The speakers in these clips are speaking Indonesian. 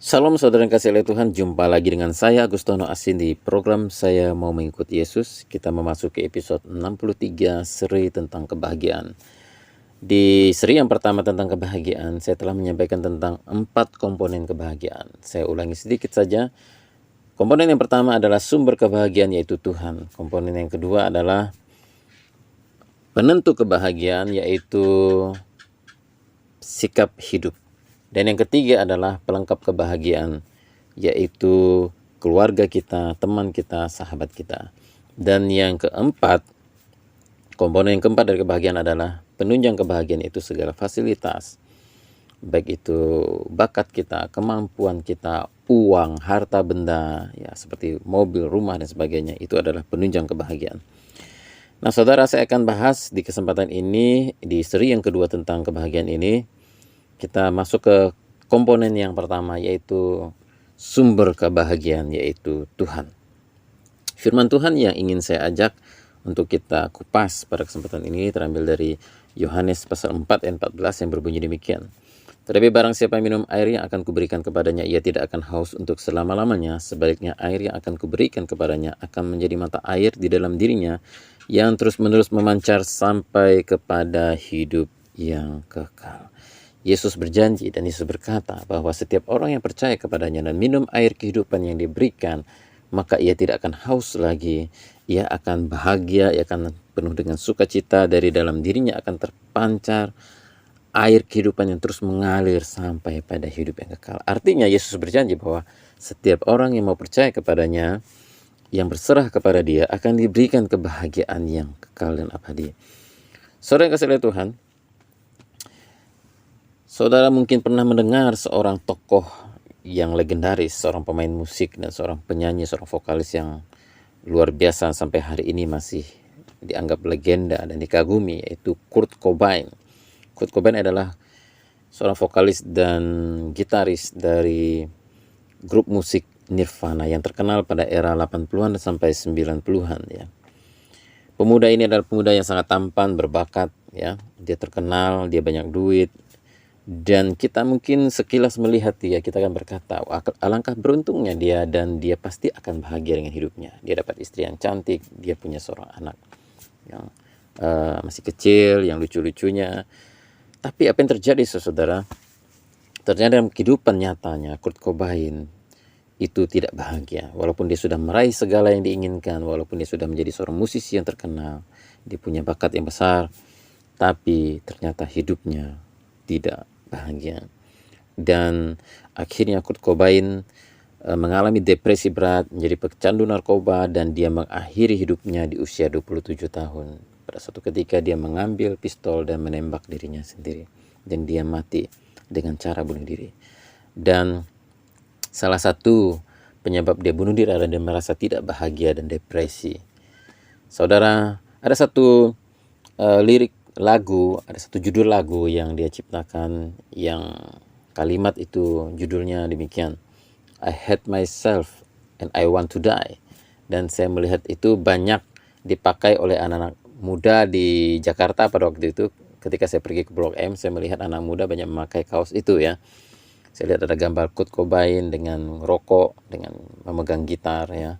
Salam saudara yang kasih oleh Tuhan, jumpa lagi dengan saya Agustono Asin di program Saya Mau Mengikuti Yesus. Kita memasuki episode 63 seri tentang kebahagiaan. Di seri yang pertama tentang kebahagiaan, saya telah menyampaikan tentang 4 komponen kebahagiaan. Saya ulangi sedikit saja. Komponen yang pertama adalah sumber kebahagiaan, yaitu Tuhan. Komponen yang kedua adalah penentu kebahagiaan, yaitu sikap hidup. Dan yang ketiga adalah pelengkap kebahagiaan, yaitu keluarga kita, teman kita, sahabat kita. Dan yang keempat, komponen yang keempat dari kebahagiaan adalah penunjang kebahagiaan, itu segala fasilitas, baik itu bakat kita, kemampuan kita, uang, harta benda, ya seperti mobil, rumah dan sebagainya, itu adalah penunjang kebahagiaan. Nah, saudara, saya akan bahas di kesempatan ini, di seri yang kedua tentang kebahagiaan ini, kita masuk ke komponen yang pertama, yaitu sumber kebahagiaan, yaitu Tuhan. Firman Tuhan yang ingin saya ajak untuk kita kupas pada kesempatan ini terambil dari Yohanes pasal 4 ayat 14 yang berbunyi demikian. Tetapi barang siapa minum air yang akan kuberikan kepadanya, ia tidak akan haus untuk selama-lamanya. Sebaliknya air yang akan kuberikan kepadanya akan menjadi mata air di dalam dirinya, yang terus-menerus memancar sampai kepada hidup yang kekal. Yesus berjanji dan Yesus berkata bahwa setiap orang yang percaya kepadanya dan minum air kehidupan yang diberikan, maka ia tidak akan haus lagi. Ia akan bahagia, ia akan penuh dengan sukacita, dari dalam dirinya akan terpancar air kehidupan yang terus mengalir sampai pada hidup yang kekal. Artinya Yesus berjanji bahwa setiap orang yang mau percaya kepadanya, yang berserah kepada dia, akan diberikan kebahagiaan yang kekal dan abadi. Saudara yang kasih oleh Tuhan, saudara mungkin pernah mendengar seorang tokoh yang legendaris, seorang pemain musik dan seorang penyanyi, seorang vokalis yang luar biasa sampai hari ini masih dianggap legenda dan dikagumi, yaitu Kurt Cobain. Kurt Cobain adalah seorang vokalis dan gitaris dari grup musik Nirvana yang terkenal pada era 80-an sampai 90-an ya. Pemuda ini adalah pemuda yang sangat tampan, berbakat ya. Dia terkenal, dia banyak duit. Dan kita mungkin sekilas melihat dia, kita akan berkata, alangkah beruntungnya dia, dan dia pasti akan bahagia dengan hidupnya. Dia dapat istri yang cantik, dia punya seorang anak yang masih kecil, yang lucu-lucunya. Tapi apa yang terjadi, saudara? Ternyata dalam kehidupan nyatanya, Kurt Cobain itu tidak bahagia. Walaupun dia sudah meraih segala yang diinginkan, walaupun dia sudah menjadi seorang musisi yang terkenal, dia punya bakat yang besar, tapi ternyata hidupnya tidak bahagia. Dan akhirnya Kurt Cobain mengalami depresi berat, menjadi pecandu narkoba, dan dia mengakhiri hidupnya di usia 27 tahun. Pada suatu ketika dia mengambil pistol dan menembak dirinya sendiri, dan dia mati dengan cara bunuh diri. Dan salah satu penyebab dia bunuh diri adalah dia merasa tidak bahagia dan depresi. Saudara, ada satu lirik lagu, ada satu judul lagu yang dia ciptakan, yang kalimat itu judulnya demikian, I hate myself and I want to die. Dan saya melihat itu banyak dipakai oleh anak-anak muda di Jakarta pada waktu itu. Ketika saya pergi ke Blok M, saya melihat anak muda banyak memakai kaos itu ya. Saya lihat ada gambar Kurt Cobain dengan rokok, dengan memegang gitar ya,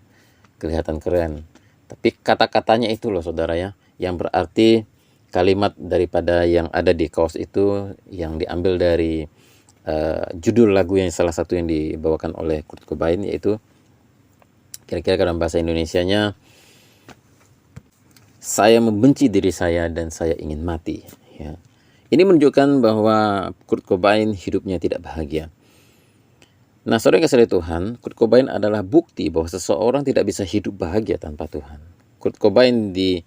kelihatan keren. Tapi kata-katanya itu loh saudara ya, yang berarti kalimat daripada yang ada di kaos itu yang diambil dari judul lagu yang salah satu yang dibawakan oleh Kurt Cobain, yaitu kira-kira dalam bahasa Indonesianya, saya membenci diri saya dan saya ingin mati ya. Ini menunjukkan bahwa Kurt Cobain hidupnya tidak bahagia. Nah, saudara yang kasih Tuhan, Kurt Cobain adalah bukti bahwa seseorang tidak bisa hidup bahagia tanpa Tuhan. Kurt Cobain di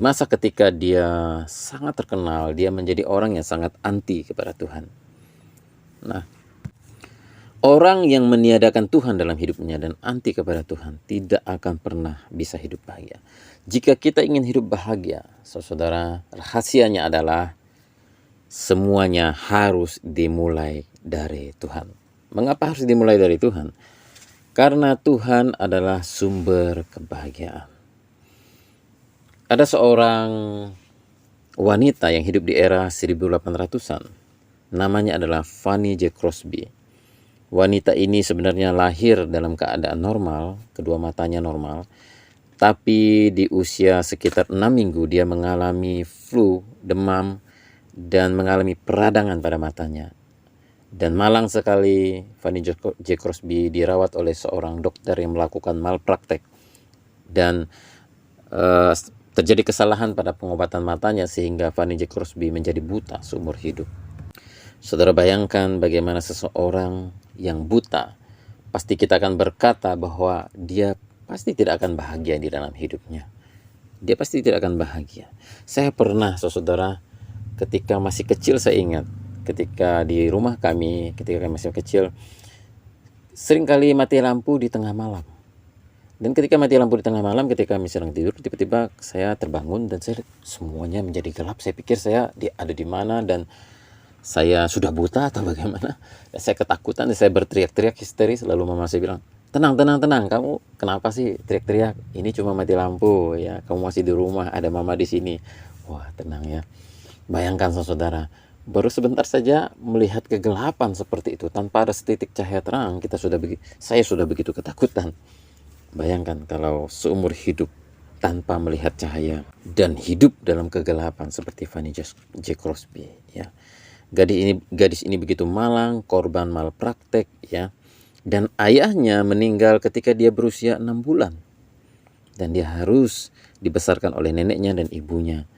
masa ketika dia sangat terkenal, dia menjadi orang yang sangat anti kepada Tuhan. Nah, orang yang meniadakan Tuhan dalam hidupnya dan anti kepada Tuhan tidak akan pernah bisa hidup bahagia. Jika kita ingin hidup bahagia, saudara, rahasianya adalah semuanya harus dimulai dari Tuhan. Mengapa harus dimulai dari Tuhan? Karena Tuhan adalah sumber kebahagiaan. Ada seorang wanita yang hidup di era 1800-an. Namanya adalah Fanny J. Crosby. Wanita ini sebenarnya lahir dalam keadaan normal, kedua matanya normal, tapi di usia sekitar 6 minggu dia mengalami flu, demam, dan mengalami peradangan pada matanya. Dan malang sekali Fanny J. Crosby dirawat oleh seorang dokter yang melakukan malpraktek. Dan terjadi kesalahan pada pengobatan matanya sehingga Fanny J. Crosby menjadi buta seumur hidup. Saudara bayangkan bagaimana seseorang yang buta, pasti kita akan berkata bahwa dia pasti tidak akan bahagia di dalam hidupnya. Dia pasti tidak akan bahagia. Saya pernah, saudara, ketika masih kecil saya ingat, ketika di rumah kami, ketika kami masih kecil, seringkali mati lampu di tengah malam. Dan ketika mati lampu di tengah malam, ketika kami sedang tidur, tiba-tiba saya terbangun dan semuanya menjadi gelap. Saya pikir saya ada di mana dan saya sudah buta atau bagaimana. Dan saya ketakutan dan saya berteriak-teriak histeris. Lalu mama saya bilang, tenang, kamu kenapa sih teriak-teriak? Ini cuma mati lampu ya, kamu masih di rumah, ada mama di sini. Wah, tenang ya. Bayangkan saudara, baru sebentar saja melihat kegelapan seperti itu tanpa ada setitik cahaya terang, saya sudah begitu ketakutan. Bayangkan kalau seumur hidup tanpa melihat cahaya dan hidup dalam kegelapan seperti Fanny J. Crosby ya. Gadis ini begitu malang, korban malpraktek ya. Dan ayahnya meninggal ketika dia berusia 6 bulan. Dan dia harus dibesarkan oleh neneknya dan ibunya.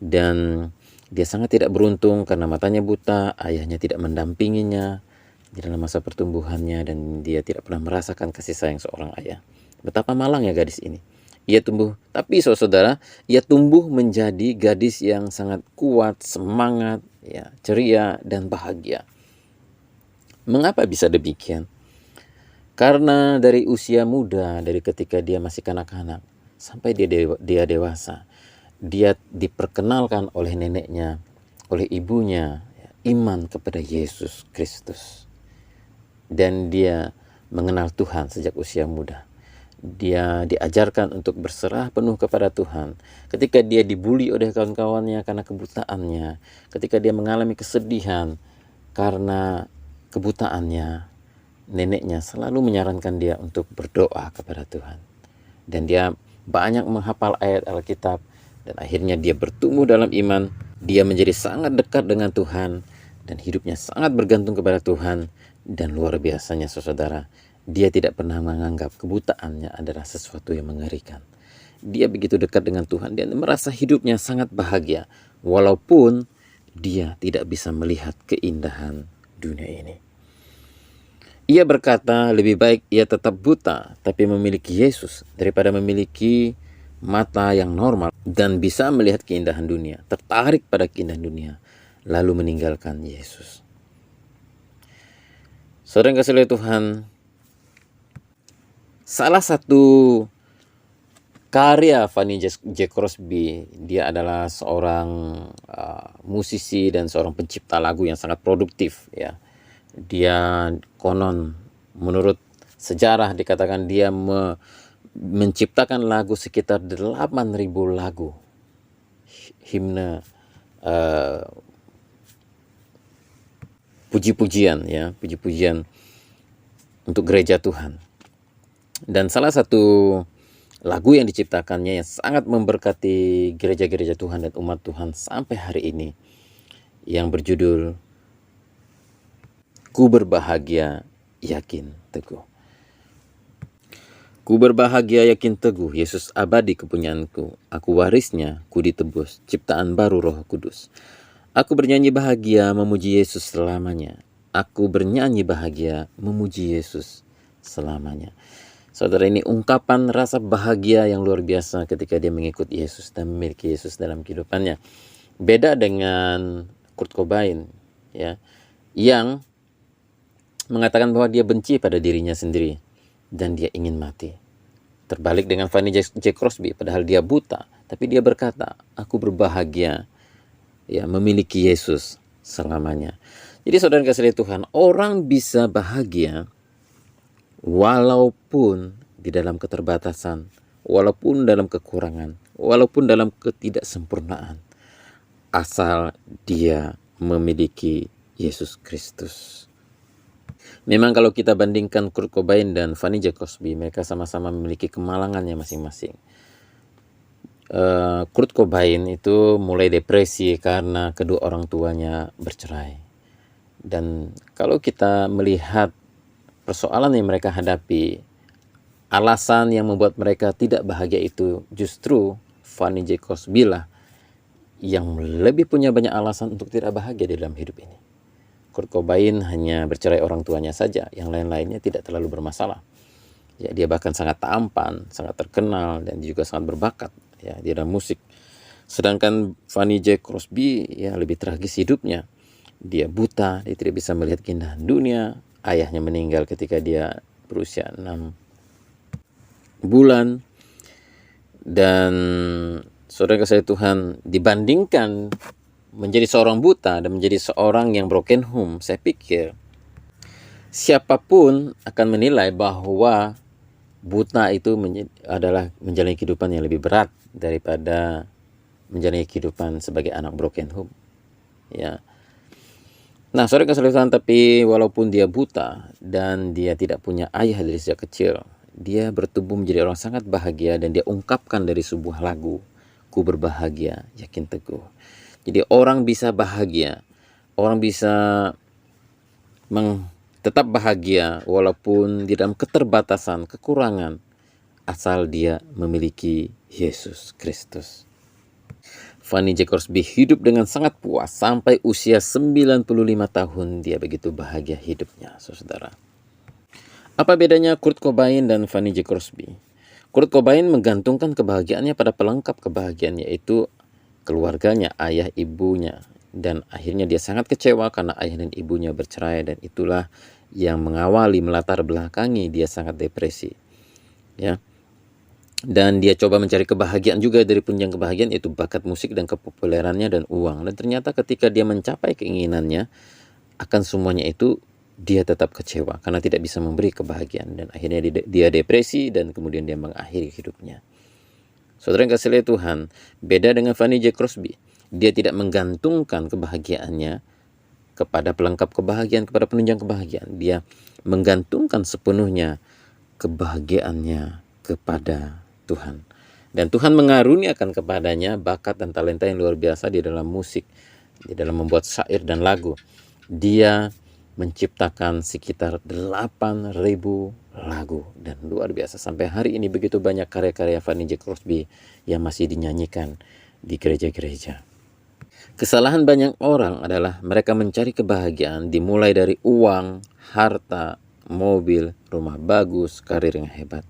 Dan dia sangat tidak beruntung karena matanya buta, ayahnya tidak mendampinginya di dalam masa pertumbuhannya dan dia tidak pernah merasakan kasih sayang seorang ayah. Betapa malang ya gadis ini. Tapi saudara, ia tumbuh menjadi gadis yang sangat kuat, semangat, ya, ceria dan bahagia. Mengapa bisa demikian? Karena dari usia muda, dari ketika dia masih kanak-kanak sampai dia dewasa, dia diperkenalkan oleh neneknya, oleh ibunya, ya, iman kepada Yesus Kristus. Dan dia mengenal Tuhan sejak usia muda. Dia diajarkan untuk berserah penuh kepada Tuhan. Ketika dia dibuli oleh kawan-kawannya karena kebutaannya, ketika dia mengalami kesedihan karena kebutaannya, neneknya selalu menyarankan dia untuk berdoa kepada Tuhan. Dan dia banyak menghafal ayat Alkitab dan akhirnya dia bertumbuh dalam iman. Dia menjadi sangat dekat dengan Tuhan dan hidupnya sangat bergantung kepada Tuhan. Dan luar biasanya saudara, dia tidak pernah menganggap kebutaannya adalah sesuatu yang mengerikan. Dia begitu dekat dengan Tuhan dan merasa hidupnya sangat bahagia walaupun dia tidak bisa melihat keindahan dunia ini. Ia berkata, lebih baik ia tetap buta tapi memiliki Yesus daripada memiliki mata yang normal dan bisa melihat keindahan dunia, tertarik pada keindahan dunia, lalu meninggalkan Yesus. Saudara yang kasih oleh Tuhan, salah satu karya Fanny J. Crosby, dia adalah seorang musisi dan seorang pencipta lagu yang sangat produktif ya. Dia konon menurut sejarah dikatakan dia menciptakan lagu sekitar 8.000 lagu himne, puji-pujian ya, puji-pujian untuk gereja Tuhan. Dan salah satu lagu yang diciptakannya yang sangat memberkati gereja-gereja Tuhan dan umat Tuhan sampai hari ini, yang berjudul Ku berbahagia yakin teguh. Ku berbahagia yakin teguh, Yesus abadi kepunyaanku. Aku warisnya, ku ditebus, ciptaan baru Roh Kudus. Aku bernyanyi bahagia memuji Yesus selamanya. Aku bernyanyi bahagia memuji Yesus selamanya. Saudara, ini ungkapan rasa bahagia yang luar biasa ketika dia mengikut Yesus dan memiliki Yesus dalam kehidupannya. Beda dengan Kurt Cobain ya, yang mengatakan bahwa dia benci pada dirinya sendiri dan dia ingin mati. Terbalik dengan Fanny J. Crosby, padahal dia buta, tapi dia berkata, aku berbahagia ya memiliki Yesus selamanya. Jadi saudara kasih Tuhan, orang bisa bahagia walaupun di dalam keterbatasan, walaupun dalam kekurangan, walaupun dalam ketidaksempurnaan, asal dia memiliki Yesus Kristus. Memang kalau kita bandingkan Kurt Cobain dan Fanny J. Crosby, mereka sama-sama memiliki kemalangannya masing-masing. Kurt Cobain itu mulai depresi karena kedua orang tuanya bercerai. Dan kalau kita melihat persoalan yang mereka hadapi, alasan yang membuat mereka tidak bahagia itu justru Fanny J. Crosby lah yang lebih punya banyak alasan untuk tidak bahagia di dalam hidup ini. Kurt Cobain hanya bercerai orang tuanya saja, yang lain-lainnya tidak terlalu bermasalah. Ya, dia bahkan sangat tampan, sangat terkenal, dan juga sangat berbakat ya di dalam musik. Sedangkan Fanny J. Crosby ya lebih tragis hidupnya. Dia buta, dia tidak bisa melihat keindahan dunia. Ayahnya meninggal ketika dia berusia 6 bulan. Dan saudara kasih Tuhan, dibandingkan menjadi seorang buta dan menjadi seorang yang broken home, saya pikir siapapun akan menilai bahwa buta itu adalah menjalani kehidupan yang lebih berat daripada menjalani kehidupan sebagai anak broken home. Ya. Nah, saudara kasih Tuhan, tapi walaupun dia buta dan dia tidak punya ayah dari sejak kecil, dia bertumbuh menjadi orang sangat bahagia dan dia ungkapkan dari sebuah lagu, "Ku berbahagia, yakin teguh." Jadi orang bisa bahagia, orang bisa tetap bahagia walaupun di dalam keterbatasan, kekurangan, asal dia memiliki Yesus Kristus. Fanny J. Crosby hidup dengan sangat puas sampai usia 95 tahun, dia begitu bahagia hidupnya, saudara. Apa bedanya Kurt Cobain dan Fanny J. Crosby? Kurt Cobain menggantungkan kebahagiaannya pada pelengkap kebahagiaan, yaitu keluarganya, ayah ibunya. Dan akhirnya dia sangat kecewa karena ayah dan ibunya bercerai, dan itulah yang mengawali, melatar belakangi dia sangat depresi. Ya. Dan dia coba mencari kebahagiaan juga dari penunjang kebahagiaan, yaitu bakat musik dan kepopulerannya dan uang. Dan ternyata ketika dia mencapai keinginannya, akan semuanya itu dia tetap kecewa karena tidak bisa memberi kebahagiaan. Dan akhirnya dia depresi dan kemudian dia mengakhiri hidupnya. Saudara yang kasih Tuhan, beda dengan Fanny J. Crosby. Dia tidak menggantungkan kebahagiaannya kepada pelengkap kebahagiaan, kepada penunjang kebahagiaan. Dia menggantungkan sepenuhnya kebahagiaannya kepada Tuhan. Dan Tuhan mengaruniakan kepadanya bakat dan talenta yang luar biasa di dalam musik, di dalam membuat syair dan lagu. Dia menciptakan sekitar 8.000 lagu, dan luar biasa sampai hari ini begitu banyak karya-karya Fanny J. Crosby yang masih dinyanyikan di gereja-gereja. Kesalahan banyak orang adalah mereka mencari kebahagiaan dimulai dari uang, harta, mobil, rumah bagus, karir yang hebat.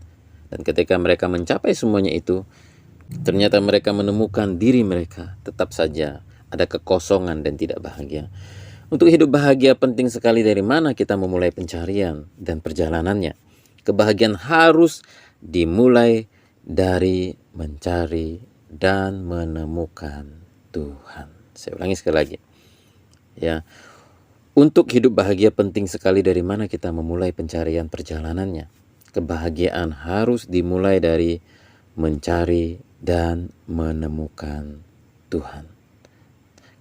Dan ketika mereka mencapai semuanya itu, ternyata mereka menemukan diri mereka tetap saja ada kekosongan dan tidak bahagia. Untuk hidup bahagia penting sekali dari mana kita memulai pencarian dan perjalanannya. Kebahagiaan harus dimulai dari mencari dan menemukan Tuhan. Saya ulangi sekali lagi. Ya. Untuk hidup bahagia penting sekali dari mana kita memulai pencarian perjalanannya. Kebahagiaan harus dimulai dari mencari dan menemukan Tuhan.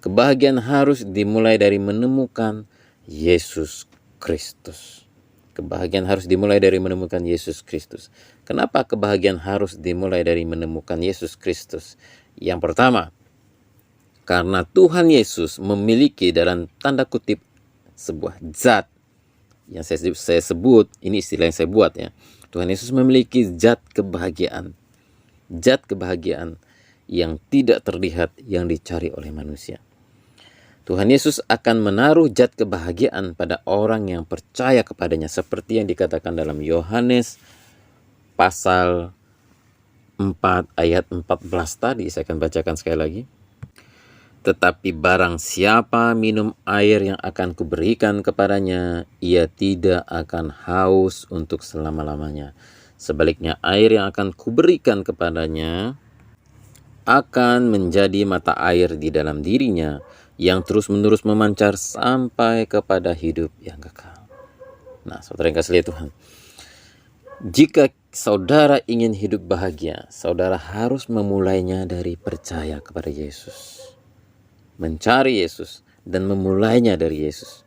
Kebahagiaan harus dimulai dari menemukan Yesus Kristus. Kebahagiaan harus dimulai dari menemukan Yesus Kristus. Kenapa kebahagiaan harus dimulai dari menemukan Yesus Kristus? Yang pertama, karena Tuhan Yesus memiliki dalam tanda kutip sebuah zat yang saya sebut, ini istilah yang saya buat ya. Tuhan Yesus memiliki zat kebahagiaan. Zat kebahagiaan yang tidak terlihat, yang dicari oleh manusia. Tuhan Yesus akan menaruh zat kebahagiaan pada orang yang percaya kepadanya, seperti yang dikatakan dalam Yohanes pasal 4 ayat 14 tadi. Saya akan bacakan sekali lagi. Tetapi barang siapa minum air yang akan kuberikan kepadanya, ia tidak akan haus untuk selama-lamanya. Sebaliknya air yang akan kuberikan kepadanya akan menjadi mata air di dalam dirinya, yang terus-menerus memancar sampai kepada hidup yang kekal. Nah, saudara yang kasih Tuhan, jika saudara ingin hidup bahagia, saudara harus memulainya dari percaya kepada Yesus, mencari Yesus, dan memulainya dari Yesus.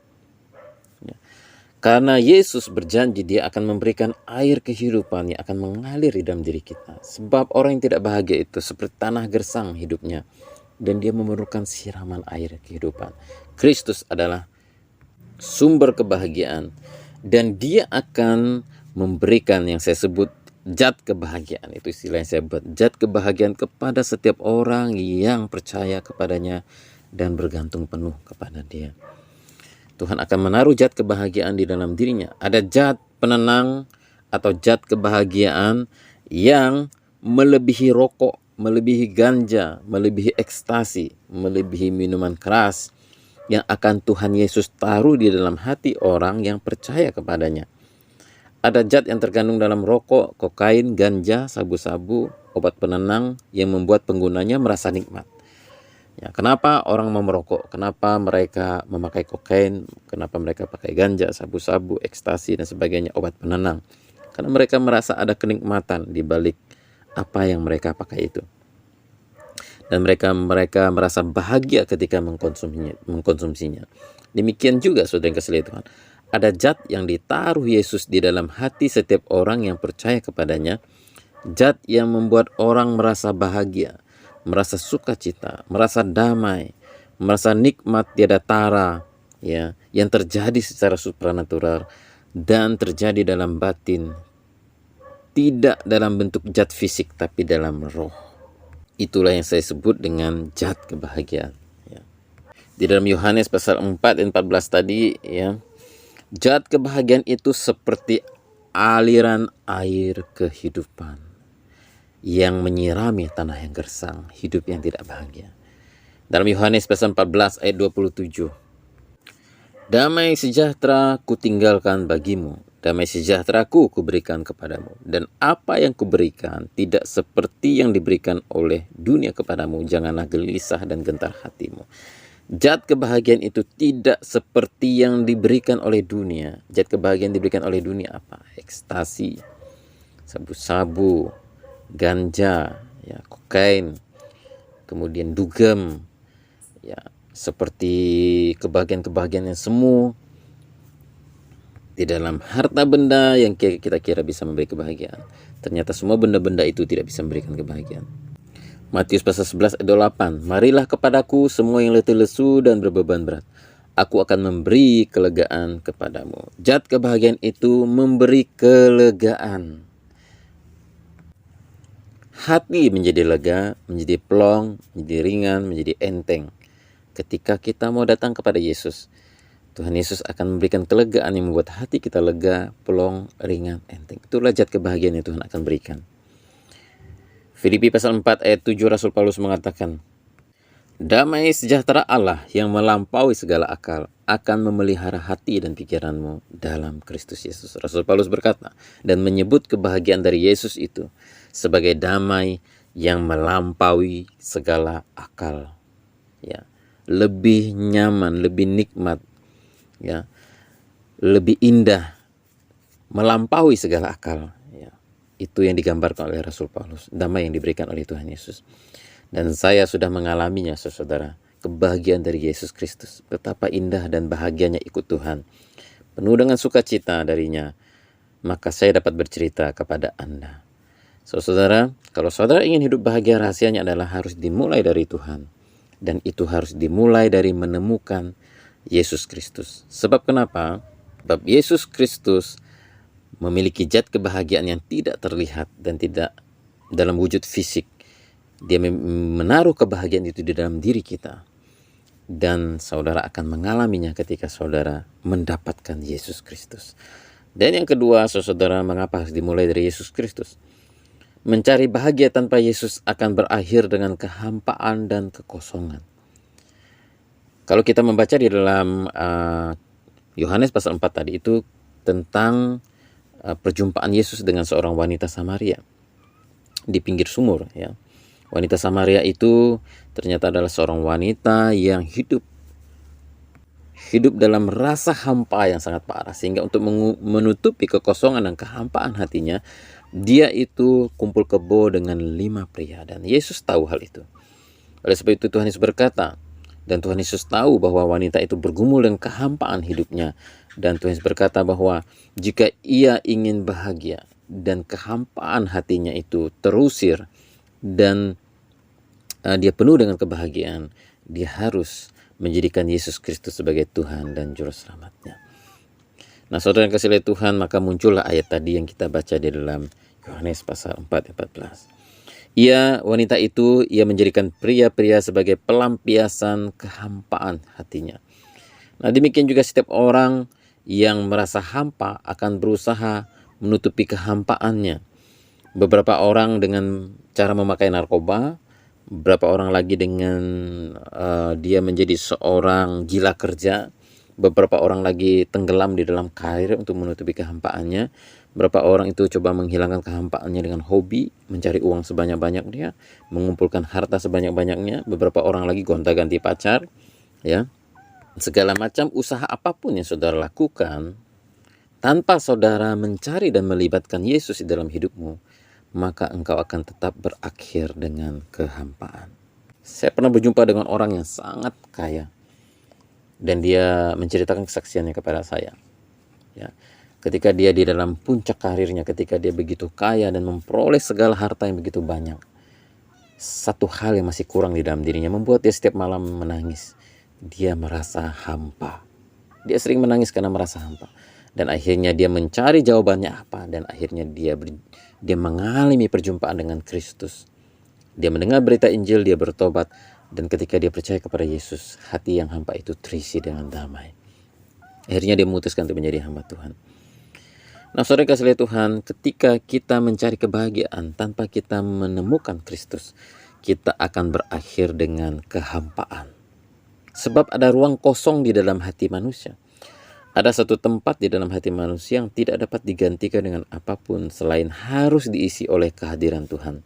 Karena Yesus berjanji dia akan memberikan air kehidupan yang akan mengalir di dalam diri kita. Sebab orang yang tidak bahagia itu seperti tanah gersang hidupnya, dan dia memerlukan siraman air kehidupan. Kristus adalah sumber kebahagiaan, dan dia akan memberikan yang saya sebut zat kebahagiaan. Itu istilah yang saya buat, zat kebahagiaan kepada setiap orang yang percaya kepadanya dan bergantung penuh kepada dia. Tuhan akan menaruh zat kebahagiaan di dalam dirinya. Ada zat penenang atau zat kebahagiaan yang melebihi rokok, melebihi ganja, melebihi ekstasi, melebihi minuman keras, yang akan Tuhan Yesus taruh di dalam hati orang yang percaya kepadanya. Ada zat yang terkandung dalam rokok, kokain, ganja, sabu-sabu, obat penenang yang membuat penggunanya merasa nikmat. Ya, kenapa orang mau merokok? Kenapa mereka memakai kokain? Kenapa mereka pakai ganja, sabu-sabu, ekstasi, dan sebagainya, obat penenang? Karena mereka merasa ada kenikmatan di balik apa yang mereka pakai itu. Dan mereka merasa bahagia ketika mengkonsumsinya. Demikian juga saudara yang kasih Tuhan. Ada zat yang ditaruh Yesus di dalam hati setiap orang yang percaya kepadanya. Zat yang membuat orang merasa bahagia, merasa sukacita, merasa damai, merasa nikmat tiada tara, ya, yang terjadi secara supranatural dan terjadi dalam batin, tidak dalam bentuk zat fisik tapi dalam roh. Itulah yang saya sebut dengan zat kebahagiaan. Ya. Di dalam Yohanes pasal 4 dan 14 tadi, ya, zat kebahagiaan itu seperti aliran air kehidupan yang menyirami tanah yang gersang, hidup yang tidak bahagia. Dalam Yohanes pasal 14 ayat 27. Damai sejahtera kutinggalkan bagimu, damai sejahteraku kuberikan kepadamu, dan apa yang kuberikan tidak seperti yang diberikan oleh dunia kepadamu. Janganlah gelisah dan gentar hatimu. Zat kebahagiaan itu tidak seperti yang diberikan oleh dunia. Zat kebahagiaan diberikan oleh dunia apa? Ekstasi, sabu-sabu, ganja, ya, kokain, kemudian dugem, ya, seperti kebahagiaan-kebahagiaan yang semu di dalam harta benda yang kita kira bisa memberi kebahagiaan. Ternyata semua benda-benda itu tidak bisa memberikan kebahagiaan. Matius pasal 11 ayat 8. Marilah kepadaku semua yang letih lesu dan berbeban berat. Aku akan memberi kelegaan kepadamu. Zat kebahagiaan itu memberi kelegaan. Hati menjadi lega, menjadi plong, menjadi ringan, menjadi enteng. Ketika kita mau datang kepada Yesus, Tuhan Yesus akan memberikan kelegaan yang membuat hati kita lega, plong, ringan, enteng. Itulah zat kebahagiaan yang Tuhan akan berikan. Filipi pasal 4 ayat 7 Rasul Paulus mengatakan, damai sejahtera Allah yang melampaui segala akal akan memelihara hati dan pikiranmu dalam Kristus Yesus. Rasul Paulus berkata dan menyebut kebahagiaan dari Yesus itu sebagai damai yang melampaui segala akal. Ya, lebih nyaman, lebih nikmat, ya, lebih indah, melampaui segala akal. Ya, itu yang digambarkan oleh Rasul Paulus, damai yang diberikan oleh Tuhan Yesus. Dan saya sudah mengalaminya, saudara, kebahagiaan dari Yesus Kristus. Betapa indah dan bahagianya ikut Tuhan, penuh dengan sukacita darinya. Maka saya dapat bercerita kepada Anda. Saudara, kalau saudara ingin hidup bahagia, rahasianya adalah harus dimulai dari Tuhan. Dan itu harus dimulai dari menemukan Yesus Kristus. Sebab kenapa? Sebab Yesus Kristus memiliki zat kebahagiaan yang tidak terlihat dan tidak dalam wujud fisik. Dia menaruh kebahagiaan itu di dalam diri kita. Dan saudara akan mengalaminya ketika saudara mendapatkan Yesus Kristus. Dan yang kedua, saudara, mengapa harus dimulai dari Yesus Kristus? Mencari bahagia tanpa Yesus akan berakhir dengan kehampaan dan kekosongan. Kalau kita membaca di dalam Yohanes pasal 4 tadi itu tentang perjumpaan Yesus dengan seorang wanita Samaria di pinggir sumur, ya. Wanita Samaria itu ternyata adalah seorang wanita yang hidup dalam rasa hampa yang sangat parah, sehingga untuk menutupi kekosongan dan kehampaan hatinya, dia itu kumpul kebo dengan 5 pria, dan Yesus tahu hal itu. Oleh sebab itu Tuhan Yesus berkata, dan Tuhan Yesus tahu bahwa wanita itu bergumul dengan kehampaan hidupnya, Dan Tuhan Yesus berkata bahwa jika ia ingin bahagia dan kehampaan hatinya itu terusir dan dia penuh dengan kebahagiaan, dia harus menjadikan Yesus Kristus sebagai Tuhan dan Juru Selamatnya. Nah, saudara yang kasih oleh Tuhan, maka muncullah ayat tadi yang kita baca di dalam Yohanes pasal 4 ayat 14. Wanita itu, ia menjadikan pria-pria sebagai pelampiasan kehampaan hatinya. Nah, demikian juga setiap orang yang merasa hampa akan berusaha menutupi kehampaannya. Beberapa orang dengan cara memakai narkoba, beberapa orang lagi dengan dia menjadi seorang gila kerja, beberapa orang lagi tenggelam di dalam karir untuk menutupi kehampaannya. Beberapa orang itu coba menghilangkan kehampaannya dengan hobi, mencari uang sebanyak-banyaknya, mengumpulkan harta sebanyak-banyaknya. Beberapa orang lagi gonta-ganti pacar, ya. Segala macam usaha apapun yang saudara lakukan, tanpa saudara mencari dan melibatkan Yesus di dalam hidupmu, maka engkau akan tetap berakhir dengan kehampaan. Saya pernah berjumpa dengan orang yang sangat kaya, dan dia menceritakan kesaksiannya kepada saya. Ya, ketika dia di dalam puncak karirnya, ketika dia begitu kaya dan memperoleh segala harta yang begitu banyak, satu hal yang masih kurang di dalam dirinya membuat dia setiap malam menangis. Dia merasa hampa. Dia sering menangis karena merasa hampa. Dan akhirnya dia mencari jawabannya apa. Dan akhirnya dia mengalami perjumpaan dengan Kristus. Dia mendengar berita Injil, dia bertobat. Dan ketika dia percaya kepada Yesus, hati yang hampa itu terisi dengan damai. Akhirnya dia memutuskan untuk menjadi hamba Tuhan. Nah, saudara kasih Tuhan, ketika kita mencari kebahagiaan tanpa kita menemukan Kristus, kita akan berakhir dengan kehampaan. Sebab ada ruang kosong di dalam hati manusia. Ada satu tempat di dalam hati manusia yang tidak dapat digantikan dengan apapun selain harus diisi oleh kehadiran Tuhan.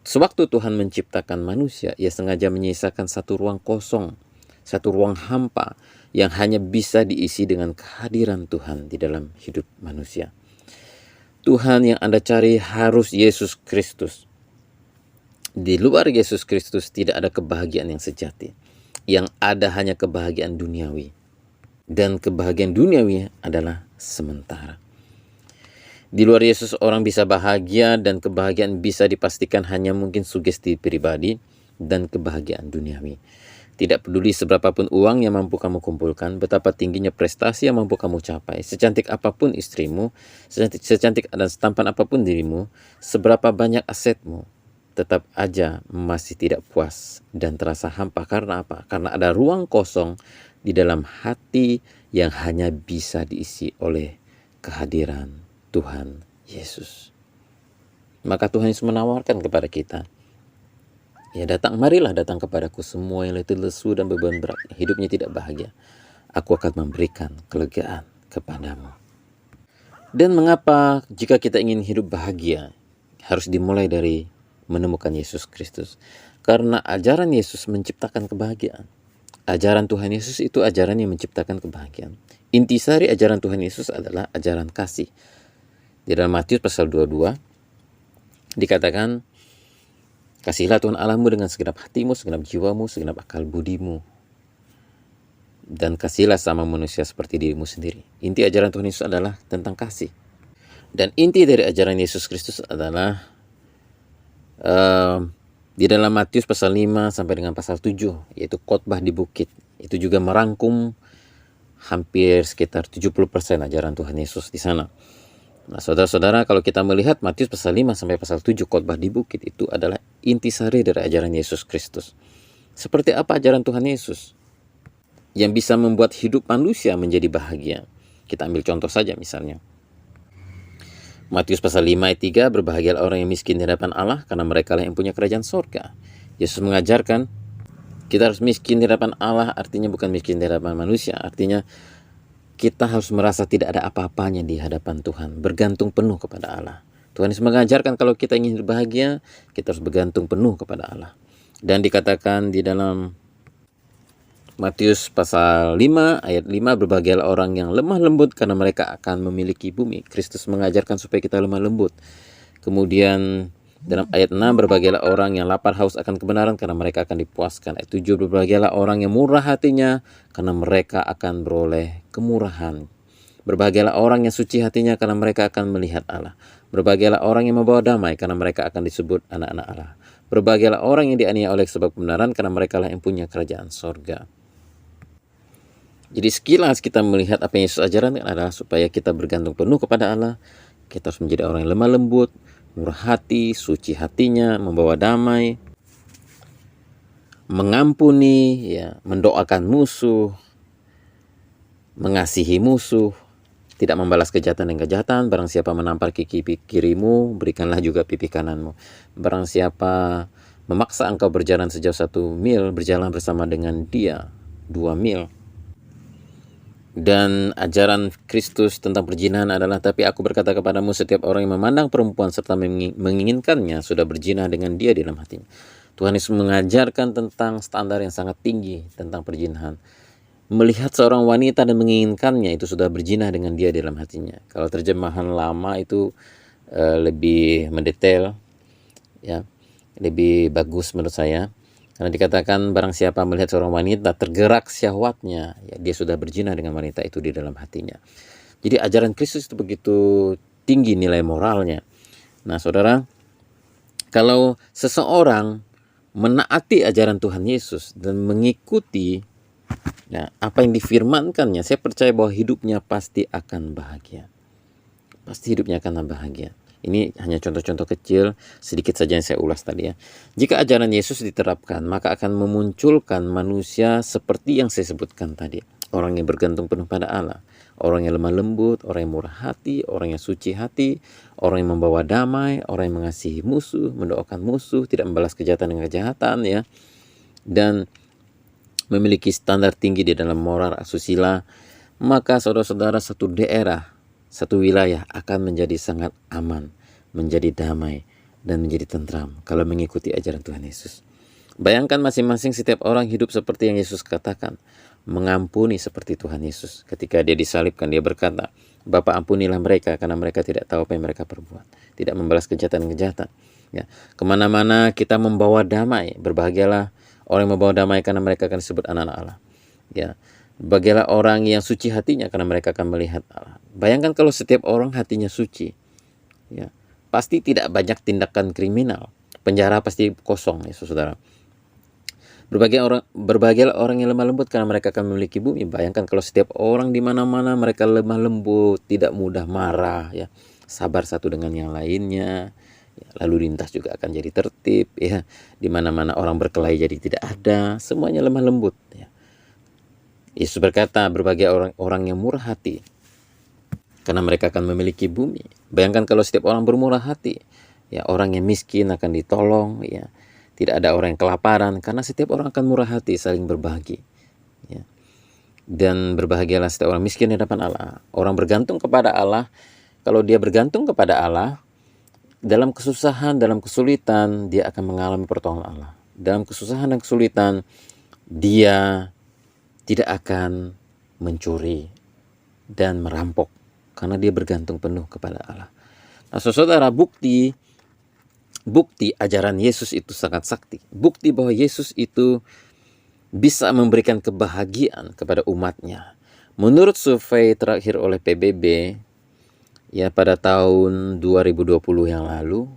Sewaktu Tuhan menciptakan manusia, ia sengaja menyisakan satu ruang kosong, satu ruang hampa yang hanya bisa diisi dengan kehadiran Tuhan di dalam hidup manusia. Tuhan yang Anda cari harus Yesus Kristus. Di luar Yesus Kristus tidak ada kebahagiaan yang sejati. Yang ada hanya kebahagiaan duniawi. Dan kebahagiaan duniawi adalah sementara. Di luar Yesus orang bisa bahagia dan kebahagiaan bisa dipastikan hanya mungkin sugesti pribadi dan kebahagiaan duniawi. Tidak peduli seberapapun uang yang mampu kamu kumpulkan, betapa tingginya prestasi yang mampu kamu capai, secantik apapun istrimu, secantik dan setampan apapun dirimu, seberapa banyak asetmu, tetap aja masih tidak puas dan terasa hampa. Karena apa? Karena ada ruang kosong di dalam hati yang hanya bisa diisi oleh kehadiran Tuhan Yesus. Maka Tuhan Yesus menawarkan kepada kita, ya marilah datang kepadaku semua yang letih lesu dan beban berat, hidupnya tidak bahagia. Aku akan memberikan kelegaan kepadamu. Dan mengapa jika kita ingin hidup bahagia, harus dimulai dari menemukan Yesus Kristus? Karena ajaran Yesus menciptakan kebahagiaan. Ajaran Tuhan Yesus itu ajaran yang menciptakan kebahagiaan. Intisari ajaran Tuhan Yesus adalah ajaran kasih. Di dalam Matius pasal 22 dikatakan, kasihilah Tuhan Allahmu dengan segenap hatimu, segenap jiwamu, segenap akal budimu, dan kasihilah sama manusia seperti dirimu sendiri. Inti ajaran Tuhan Yesus adalah tentang kasih. Dan inti dari ajaran Yesus Kristus adalah di dalam Matius pasal 5 sampai dengan pasal 7, yaitu khotbah di bukit. Itu juga merangkum hampir sekitar 70% ajaran Tuhan Yesus di sana. Nah, saudara-saudara, kalau kita melihat Matius pasal 5 sampai pasal 7 khotbah di bukit, itu adalah intisari dari ajaran Yesus Kristus. Seperti apa ajaran Tuhan Yesus yang bisa membuat hidup manusia menjadi bahagia? Kita ambil contoh saja misalnya. Matius pasal 5 ayat 3, berbahagialah orang yang miskin di hadapan Allah, karena mereka lah yang punya kerajaan sorga. Yesus mengajarkan kita harus miskin di hadapan Allah, artinya bukan miskin di hadapan manusia. Artinya kita harus merasa tidak ada apa-apanya di hadapan Tuhan, bergantung penuh kepada Allah. Tuhan Yesus mengajarkan kalau kita ingin hidup bahagia, kita harus bergantung penuh kepada Allah. Dan dikatakan di dalam Matius pasal 5 ayat 5, berbahagialah orang yang lemah lembut karena mereka akan memiliki bumi. Kristus mengajarkan supaya kita lemah lembut. Kemudian Dalam ayat 6, berbahagialah orang yang lapar haus akan kebenaran, karena mereka akan dipuaskan. Ayat 7, berbahagialah orang yang murah hatinya, karena mereka akan beroleh kemurahan. Berbahagialah orang yang suci hatinya, karena mereka akan melihat Allah. Berbahagialah orang yang membawa damai, karena mereka akan disebut anak-anak Allah. Berbahagialah orang yang dianiaya oleh sebab kebenaran, karena mereka lah yang punya kerajaan sorga. Jadi sekilas kita melihat apa yang Yesus ajarkan adalah supaya kita bergantung penuh kepada Allah. Kita harus menjadi orang yang lemah lembut, murah hati, suci hatinya, membawa damai, mengampuni, ya, mendoakan musuh, mengasihi musuh, tidak membalas kejahatan dengan kejahatan. Barang siapa menampar kaki kirimu, berikanlah juga pipi kananmu. Barang siapa memaksa engkau berjalan sejauh 1 mil, berjalan bersama dengan dia 2 mil. Dan ajaran Kristus tentang perzinahan adalah, tapi aku berkata kepadamu, setiap orang yang memandang perempuan serta menginginkannya sudah berzina dengan dia di dalam hatinya. Tuhan Yesus mengajarkan tentang standar yang sangat tinggi tentang perzinahan. Melihat seorang wanita dan menginginkannya itu sudah berzina dengan dia di dalam hatinya. Kalau terjemahan lama itu lebih mendetail, ya, lebih bagus menurut saya. Karena dikatakan barang siapa melihat seorang wanita tergerak syahwatnya, ya, dia sudah berzina dengan wanita itu di dalam hatinya. Jadi ajaran Kristus itu begitu tinggi nilai moralnya. Nah saudara, kalau seseorang menaati ajaran Tuhan Yesus dan mengikuti, nah, apa yang difirmankannya, saya percaya bahwa hidupnya pasti akan bahagia. Pasti hidupnya akan bahagia. Ini hanya contoh-contoh kecil, sedikit saja yang saya ulas tadi ya. Jika ajaran Yesus diterapkan, maka akan memunculkan manusia seperti yang saya sebutkan tadi. Orang yang bergantung penuh pada Allah, orang yang lemah lembut, orang yang murah hati, orang yang suci hati, orang yang membawa damai, orang yang mengasihi musuh, mendoakan musuh, tidak membalas kejahatan dengan kejahatan ya. Dan memiliki standar tinggi di dalam moral asusila, maka saudara-saudara satu daerah, satu wilayah akan menjadi sangat aman, menjadi damai, dan menjadi tentram kalau mengikuti ajaran Tuhan Yesus. Bayangkan masing-masing setiap orang hidup seperti yang Yesus katakan, mengampuni seperti Tuhan Yesus. Ketika dia disalibkan, dia berkata, Bapa ampunilah mereka karena mereka tidak tahu apa yang mereka perbuat. Tidak membalas kejahatan-kejahatan. Ya, kemana-mana kita membawa damai. Berbahagialah orang yang membawa damai karena mereka akan disebut anak-anak Allah. Ya, bagilah orang yang suci hatinya karena mereka akan melihat Allah. Bayangkan kalau setiap orang hatinya suci, ya, pasti tidak banyak tindakan kriminal. Penjara pasti kosong ya saudara. Berbahagialah orang yang lemah lembut karena mereka akan memiliki bumi. Bayangkan kalau setiap orang di mana-mana mereka lemah lembut, tidak mudah marah, ya, sabar satu dengan yang lainnya. Ya, lalu lintas juga akan jadi tertib, ya. Di mana-mana orang berkelahi jadi tidak ada, semuanya lemah lembut, ya. Yesus berkata, berbahagia orang-orang yang murah hati, karena mereka akan memiliki bumi. Bayangkan kalau setiap orang bermurah hati, ya, orang yang miskin akan ditolong, ya. Tidak ada orang yang kelaparan, karena setiap orang akan murah hati, saling berbagi, ya. Dan berbahagialah setiap orang miskin di hadapan Allah. Orang bergantung kepada Allah, kalau dia bergantung kepada Allah, dalam kesusahan, dalam kesulitan, dia akan mengalami pertolongan Allah. Dalam kesusahan dan kesulitan, dia tidak akan mencuri dan merampok karena dia bergantung penuh kepada Allah. Nah, saudara, bukti ajaran Yesus itu sangat sakti. Bukti bahwa Yesus itu bisa memberikan kebahagiaan kepada umatnya. Menurut survei terakhir oleh PBB, ya, pada tahun 2020 yang lalu,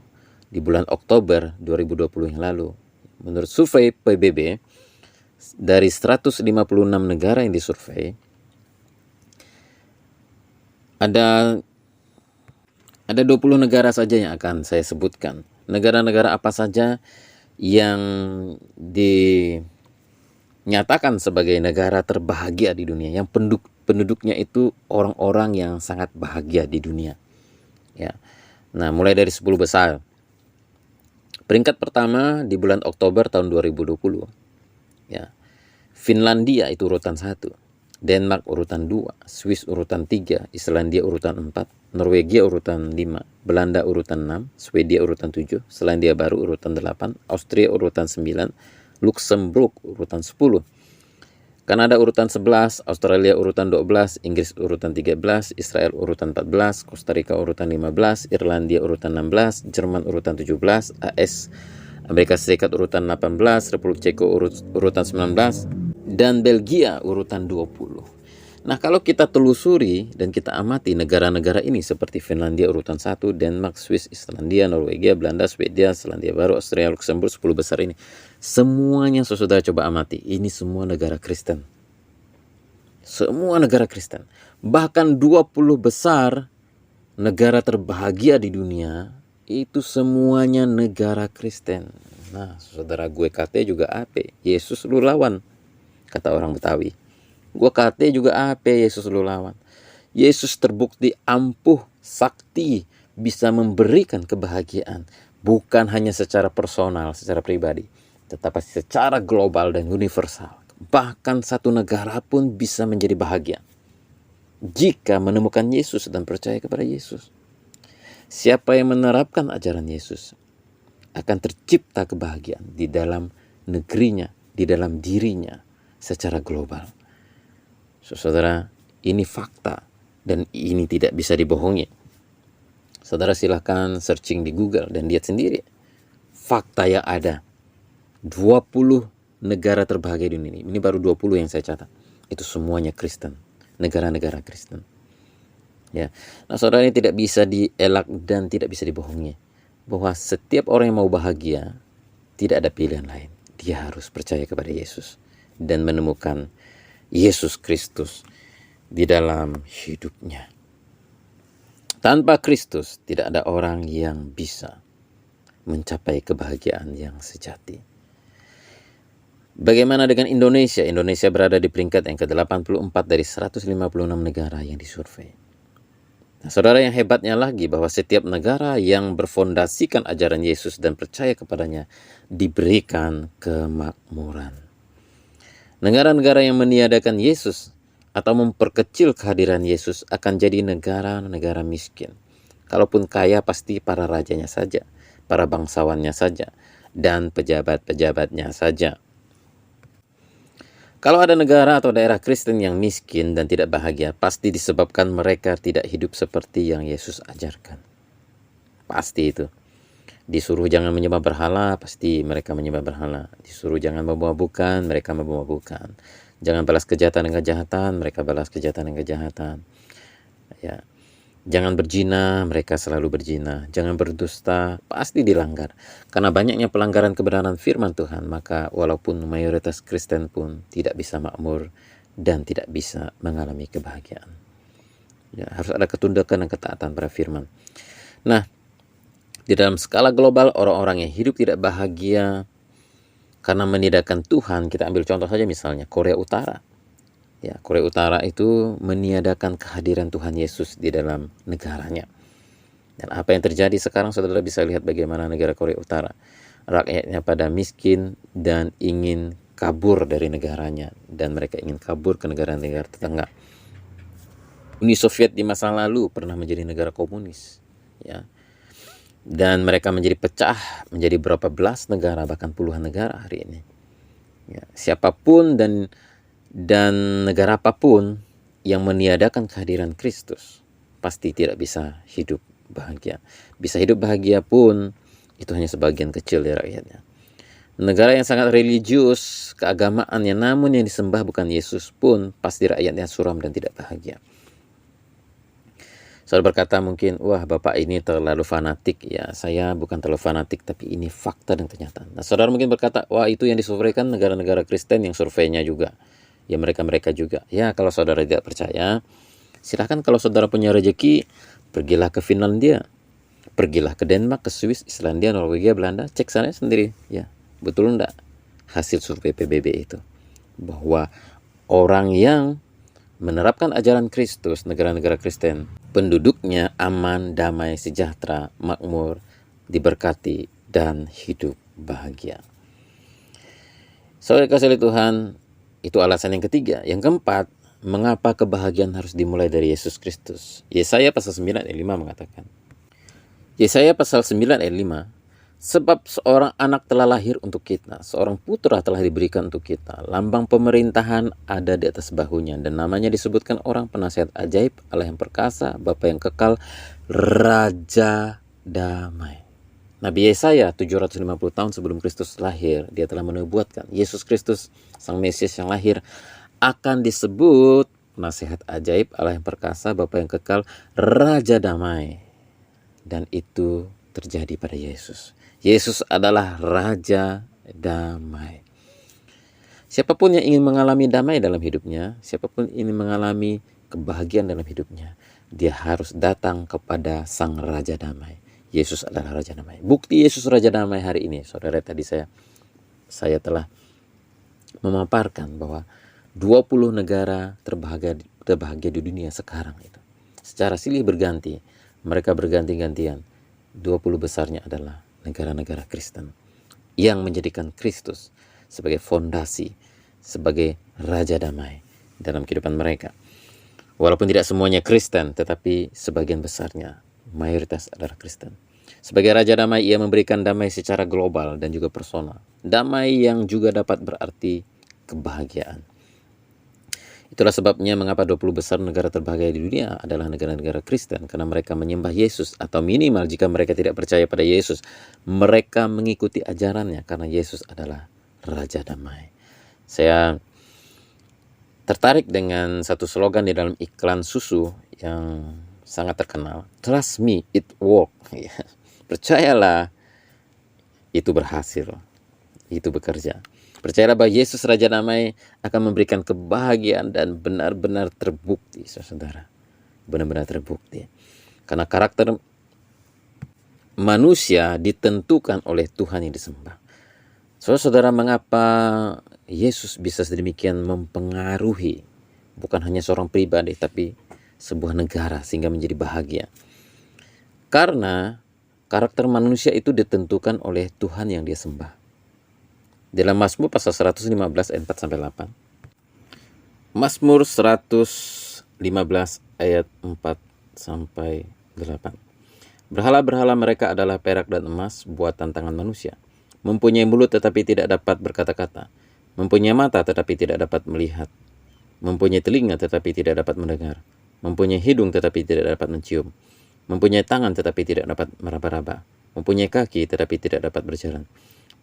di bulan Oktober 2020 yang lalu, menurut survei PBB, dari 156 negara yang disurvei, ada 20 negara saja yang akan saya sebutkan. Negara-negara apa saja yang dinyatakan sebagai negara terbahagia di dunia, yang penduduknya itu orang-orang yang sangat bahagia di dunia, ya. Nah, mulai dari 10 besar. Peringkat pertama di bulan Oktober tahun 2020, ya. Finlandia itu urutan 1, Denmark urutan 2, Swiss urutan 3, Islandia urutan 4, Norwegia urutan 5, Belanda urutan 6, Swedia urutan 7, Selandia Baru urutan 8, Austria urutan 9, Luxembourg urutan 10. Kanada urutan 11, Australia urutan 12, Inggris urutan 13, Israel urutan 14, Costa Rica urutan 15, Irlandia urutan 16, Jerman urutan 17, AS Amerika Serikat urutan 18, Republik Ceko urutan 19, dan Belgia urutan 20. Nah, kalau kita telusuri dan kita amati negara-negara ini seperti Finlandia urutan 1, Denmark, Swiss, Islandia, Norwegia, Belanda, Swedia, Selandia Baru, Austria, Luxembourg, 10 besar ini. Semuanya saudara coba amati, ini semua negara Kristen. Semua negara Kristen. Bahkan 20 besar negara terbahagia di dunia, itu semuanya negara Kristen. Nah, saudara, gue kate juga apa? Yesus lu lawan, kata orang Betawi. Gue kate juga apa? Yesus lu lawan. Yesus terbukti ampuh, sakti, bisa memberikan kebahagiaan. Bukan hanya secara personal, secara pribadi, tetapi secara global dan universal. Bahkan satu negara pun bisa menjadi bahagia jika menemukan Yesus dan percaya kepada Yesus. Siapa yang menerapkan ajaran Yesus akan tercipta kebahagiaan di dalam negerinya, di dalam dirinya secara global. Saudara, ini fakta dan ini tidak bisa dibohongi. Saudara silahkan searching di Google dan lihat sendiri fakta yang ada. 20 negara terbahagia di dunia ini baru 20 yang saya catat. Itu semuanya Kristen, negara-negara Kristen. Ya. Nah, saudara, ini tidak bisa dielak dan tidak bisa dibohongi. Bahwa setiap orang yang mau bahagia, tidak ada pilihan lain. Dia harus percaya kepada Yesus dan menemukan Yesus Kristus di dalam hidupnya. Tanpa Kristus, tidak ada orang yang bisa mencapai kebahagiaan yang sejati. Bagaimana dengan Indonesia? Indonesia berada di peringkat yang ke-84 dari 156 negara yang disurvei. Nah, saudara, yang hebatnya lagi bahwa setiap negara yang berfondasikan ajaran Yesus dan percaya kepadanya diberikan kemakmuran. Negara-negara yang meniadakan Yesus atau memperkecil kehadiran Yesus akan jadi negara-negara miskin. Kalaupun kaya pasti para rajanya saja, para bangsawannya saja, dan pejabat-pejabatnya saja. Kalau ada negara atau daerah Kristen yang miskin dan tidak bahagia, pasti disebabkan mereka tidak hidup seperti yang Yesus ajarkan. Pasti itu. Disuruh jangan menyembah berhala, pasti mereka menyembah berhala. Disuruh jangan memabukkan, mereka memabukkan. Jangan balas kejahatan dengan kejahatan, mereka balas kejahatan dengan kejahatan. Ya. Jangan berzina, mereka selalu berzina. Jangan berdusta, pasti dilanggar. Karena banyaknya pelanggaran kebenaran firman Tuhan, maka walaupun mayoritas Kristen pun tidak bisa makmur dan tidak bisa mengalami kebahagiaan. Ya, harus ada ketundukan dan ketaatan pada firman. Nah, di dalam skala global, orang-orang yang hidup tidak bahagia karena meniadakan Tuhan, kita ambil contoh saja misalnya Korea Utara. Ya, Korea Utara itu meniadakan kehadiran Tuhan Yesus di dalam negaranya. Dan apa yang terjadi sekarang, saudara bisa lihat bagaimana negara Korea Utara. Rakyatnya pada miskin dan ingin kabur dari negaranya. Dan mereka ingin kabur ke negara-negara tetangga. Uni Soviet di masa lalu pernah menjadi negara komunis. Ya. Dan mereka menjadi pecah menjadi berapa belas negara, bahkan puluhan negara hari ini. Ya, siapapun dan negara apapun yang meniadakan kehadiran Kristus pasti tidak bisa hidup bahagia. Bisa hidup bahagia pun itu hanya sebagian kecil dari rakyatnya. Negara yang sangat religius keagamaannya namun yang disembah bukan Yesus pun pasti rakyatnya suram dan tidak bahagia. Saudara berkata mungkin, wah Bapak ini terlalu fanatik. Ya, saya bukan terlalu fanatik, tapi ini fakta dan kenyataan. Nah, saudara mungkin berkata, wah itu yang disurveikan negara-negara Kristen yang surveinya juga. Ya mereka-mereka juga. Ya, kalau saudara tidak percaya, silahkan kalau saudara punya rezeki, pergilah ke Finlandia, pergilah ke Denmark, ke Swiss, Islandia, Norwegia, Belanda, cek sana sendiri. Ya, betul enggak hasil survei PBB itu? Bahwa orang yang menerapkan ajaran Kristus, negara-negara Kristen, penduduknya aman, damai, sejahtera, makmur, diberkati, dan hidup bahagia. Saudara kasih Tuhan, itu alasan yang ketiga. Yang keempat, mengapa kebahagiaan harus dimulai dari Yesus Kristus? Yesaya pasal 9 ayat 5 mengatakan. Yesaya pasal 9 ayat 5, Sebab seorang anak telah lahir untuk kita, seorang putra telah diberikan untuk kita. Lambang pemerintahan ada di atas bahunya, dan namanya disebutkan orang penasihat ajaib, Allah yang perkasa, Bapa yang kekal, Raja Damai. Nabi Yesaya 750 tahun sebelum Kristus lahir, dia telah menubuatkan Yesus Kristus, Sang Mesias yang lahir, akan disebut penasihat ajaib, Allah yang perkasa, Bapa yang kekal, Raja Damai. Dan itu terjadi pada Yesus. Yesus adalah Raja Damai. Siapapun yang ingin mengalami damai dalam hidupnya, siapapun ingin mengalami kebahagiaan dalam hidupnya, dia harus datang kepada Sang Raja Damai. Yesus adalah Raja Damai. Bukti Yesus Raja Damai hari ini, saudara, tadi saya telah memaparkan bahwa 20 negara terbahagia di dunia sekarang itu. Secara silih berganti, mereka berganti-gantian. 20 besarnya adalah negara-negara Kristen yang menjadikan Kristus sebagai fondasi, sebagai Raja Damai dalam kehidupan mereka. Walaupun tidak semuanya Kristen, tetapi sebagian besarnya, mayoritas adalah Kristen. Sebagai Raja Damai, ia memberikan damai secara global dan juga personal. Damai yang juga dapat berarti kebahagiaan. Itulah sebabnya mengapa 20 besar negara terbahagia di dunia adalah negara-negara Kristen, karena mereka menyembah Yesus, atau minimal jika mereka tidak percaya pada Yesus, mereka mengikuti ajarannya karena Yesus adalah Raja Damai. Saya tertarik dengan satu slogan di dalam iklan susu yang sangat terkenal. Trust me, it work. Percayalah, itu berhasil, itu bekerja. Percayalah bahwa Yesus Raja Damai akan memberikan kebahagiaan dan benar-benar terbukti, saudara. Benar-benar terbukti. Karena karakter manusia ditentukan oleh Tuhan yang disembah. Saudara, mengapa Yesus bisa sedemikian mempengaruhi bukan hanya seorang pribadi, tapi sebuah negara sehingga menjadi bahagia? Karena karakter manusia itu ditentukan oleh Tuhan yang dia sembah. Dalam Mazmur pasal 115 ayat 4-8. Mazmur 115 ayat 4-8. Berhala-berhala mereka adalah perak dan emas, buatan tangan manusia. Mempunyai mulut tetapi tidak dapat berkata-kata. Mempunyai mata tetapi tidak dapat melihat. Mempunyai telinga tetapi tidak dapat mendengar. Mempunyai hidung tetapi tidak dapat mencium. Mempunyai tangan tetapi tidak dapat meraba-raba. Mempunyai kaki tetapi tidak dapat berjalan.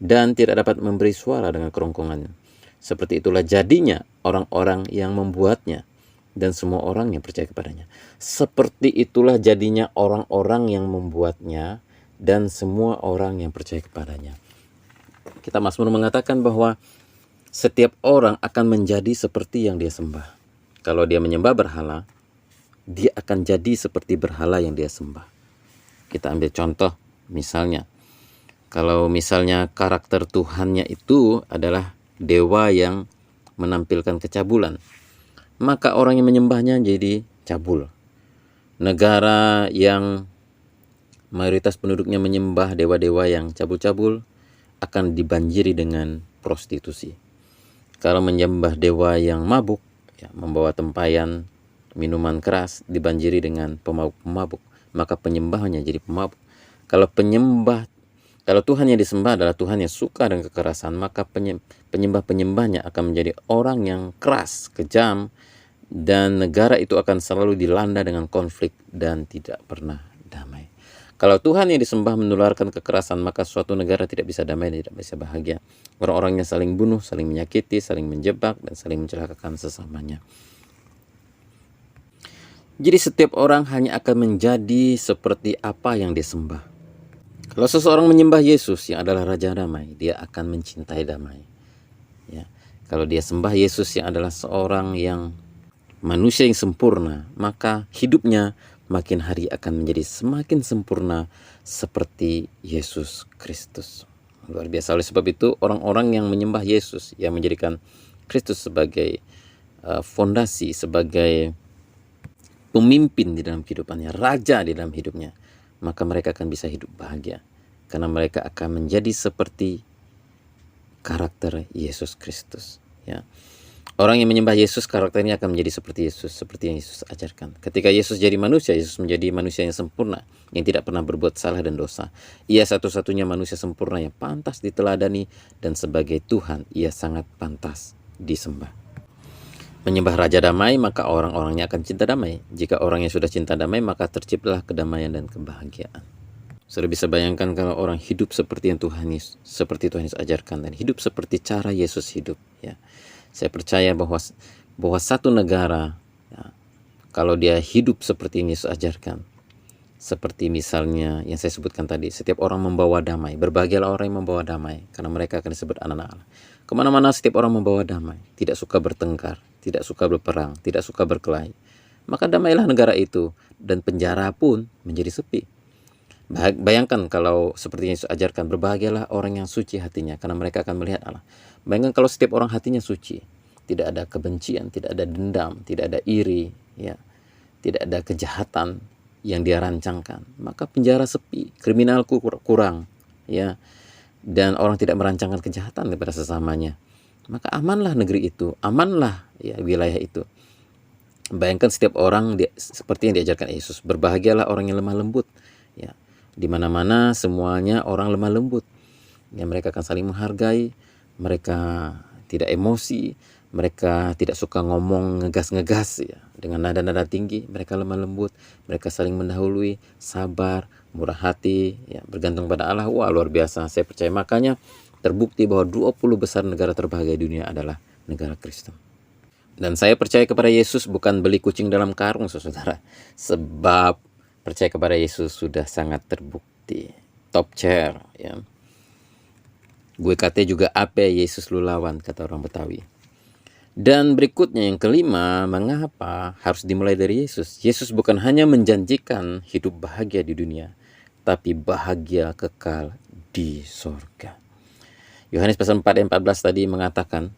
Dan tidak dapat memberi suara dengan kerongkongannya. Seperti itulah jadinya orang-orang yang membuatnya dan semua orang yang percaya kepadanya. Seperti itulah jadinya orang-orang yang membuatnya dan semua orang yang percaya kepadanya. Kita Mazmur mengatakan bahwa setiap orang akan menjadi seperti yang dia sembah. Kalau dia menyembah berhala, dia akan jadi seperti berhala yang dia sembah. Kita ambil contoh, misalnya kalau misalnya karakter Tuhannya itu adalah dewa yang menampilkan kecabulan, maka orang yang menyembahnya jadi cabul. Negara yang mayoritas penduduknya menyembah dewa-dewa yang cabul-cabul akan dibanjiri dengan prostitusi. Kalau menyembah dewa yang mabuk, membawa tempayan minuman keras, dibanjiri dengan pemabuk-pemabuk, maka penyembahnya jadi pemabuk. Kalau Tuhan yang disembah adalah Tuhan yang suka dengan kekerasan, maka penyembah-penyembahnya akan menjadi orang yang keras, kejam, dan negara itu akan selalu dilanda dengan konflik dan tidak pernah damai. Kalau Tuhan yang disembah menularkan kekerasan, maka suatu negara tidak bisa damai dan tidak bisa bahagia. Orang-orangnya saling bunuh, saling menyakiti, saling menjebak, dan saling mencelakakan sesamanya. Jadi setiap orang hanya akan menjadi seperti apa yang disembah. Kalau seseorang menyembah Yesus yang adalah Raja Damai, dia akan mencintai damai. Ya. Kalau dia sembah Yesus yang adalah seorang yang manusia yang sempurna, maka hidupnya makin hari akan menjadi semakin sempurna seperti Yesus Kristus. Luar biasa. Oleh sebab itu, orang-orang yang menyembah Yesus, yang menjadikan Kristus sebagai fondasi, sebagai pemimpin di dalam kehidupannya, raja di dalam hidupnya, maka mereka akan bisa hidup bahagia. Karena mereka akan menjadi seperti karakter Yesus Kristus. Ya. Orang yang menyembah Yesus karakternya akan menjadi seperti Yesus, seperti yang Yesus ajarkan. Ketika Yesus jadi manusia, Yesus menjadi manusia yang sempurna, yang tidak pernah berbuat salah dan dosa. Ia satu-satunya manusia sempurna yang pantas diteladani, dan sebagai Tuhan, ia sangat pantas disembah. Menyembah Raja Damai, maka orang-orangnya akan cinta damai. Jika orang yang sudah cinta damai, maka terciptalah kedamaian dan kebahagiaan. Sudah bisa bayangkan kalau orang hidup seperti yang Tuhan Yesus ajarkan, dan hidup seperti cara Yesus hidup, ya. Saya percaya bahwa satu negara, ya, kalau dia hidup seperti yang Yesus ajarkan, seperti misalnya yang saya sebutkan tadi, setiap orang membawa damai. Berbahagialah orang yang membawa damai, karena mereka akan disebut anak-anak Allah. Kemana-mana setiap orang membawa damai, tidak suka bertengkar, tidak suka berperang, tidak suka berkelahi. Maka damailah negara itu, dan penjara pun menjadi sepi. Bayangkan kalau seperti yang Yesus ajarkan, berbahagialah orang yang suci hatinya, karena mereka akan melihat Allah. Bayangkan kalau setiap orang hatinya suci, tidak ada kebencian, tidak ada dendam, tidak ada iri, ya, tidak ada kejahatan yang dia rancangkan, maka penjara sepi, kriminalku kurang, ya, dan orang tidak merancangkan kejahatan kepada sesamanya, maka amanlah negeri itu, amanlah, ya, wilayah itu. Bayangkan setiap orang seperti yang diajarkan Yesus, berbahagialah orang yang lemah lembut, ya. Di mana-mana semuanya orang lemah lembut, ya, mereka akan saling menghargai, mereka tidak emosi, mereka tidak suka ngomong ngegas-ngegas, ya, dengan nada-nada tinggi. Mereka lemah lembut, mereka saling mendahului, sabar, murah hati, ya, bergantung pada Allah. Wah, luar biasa. Saya percaya, makanya terbukti bahwa 20 besar negara terbahagia di dunia adalah negara Kristen. Dan saya percaya kepada Yesus bukan beli kucing dalam karung, saudara. Sebab percaya kepada Yesus sudah sangat terbukti. Top chair, ya. Gue kata juga apa Yesus lu lawan, kata orang Betawi. Dan berikutnya yang kelima, mengapa harus dimulai dari Yesus? Yesus bukan hanya menjanjikan hidup bahagia di dunia, tapi bahagia kekal di sorga. Yohanes pasal 4 ayat 14 tadi mengatakan,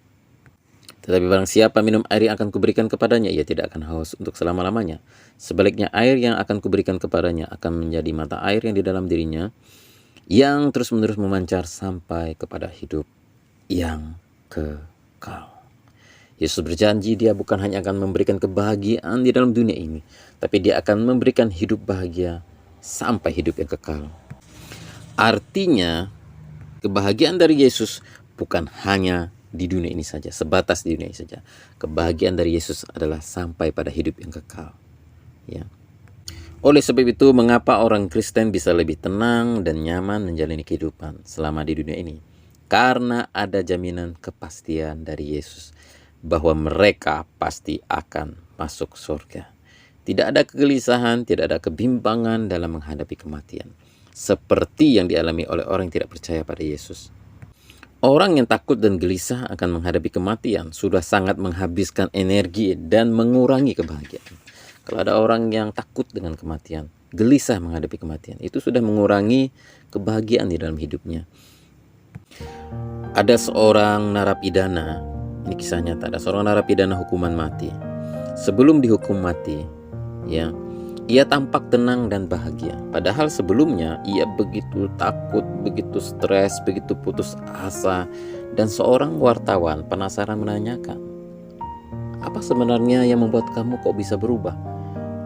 tetapi barang siapa minum air yang akan kuberikan kepadanya, ia tidak akan haus untuk selama-lamanya. Sebaliknya air yang akan kuberikan kepadanya akan menjadi mata air yang di dalam dirinya, yang terus-menerus memancar sampai kepada hidup yang kekal. Yesus berjanji dia bukan hanya akan memberikan kebahagiaan di dalam dunia ini, tapi dia akan memberikan hidup bahagia sampai hidup yang kekal. Artinya, kebahagiaan dari Yesus bukan hanya di dunia ini saja, sebatas di dunia ini saja. Kebahagiaan dari Yesus adalah sampai pada hidup yang kekal, ya. Oleh sebab itu, mengapa orang Kristen bisa lebih tenang dan nyaman menjalani kehidupan selama di dunia ini? Karena ada jaminan kepastian dari Yesus bahwa mereka pasti akan masuk surga. Tidak ada kegelisahan, tidak ada kebimbangan dalam menghadapi kematian, seperti yang dialami oleh orang yang tidak percaya pada Yesus. Orang yang takut dan gelisah akan menghadapi kematian sudah sangat menghabiskan energi dan mengurangi kebahagiaan. Kalau ada orang yang takut dengan kematian, gelisah menghadapi kematian, itu sudah mengurangi kebahagiaan di dalam hidupnya. Ada seorang narapidana, ini kisah nyata, ada seorang narapidana hukuman mati. Sebelum dihukum mati, ya, ia tampak tenang dan bahagia. Padahal sebelumnya ia begitu takut, begitu stres, begitu putus asa. Dan seorang wartawan penasaran menanyakan, apa sebenarnya yang membuat kamu kok bisa berubah?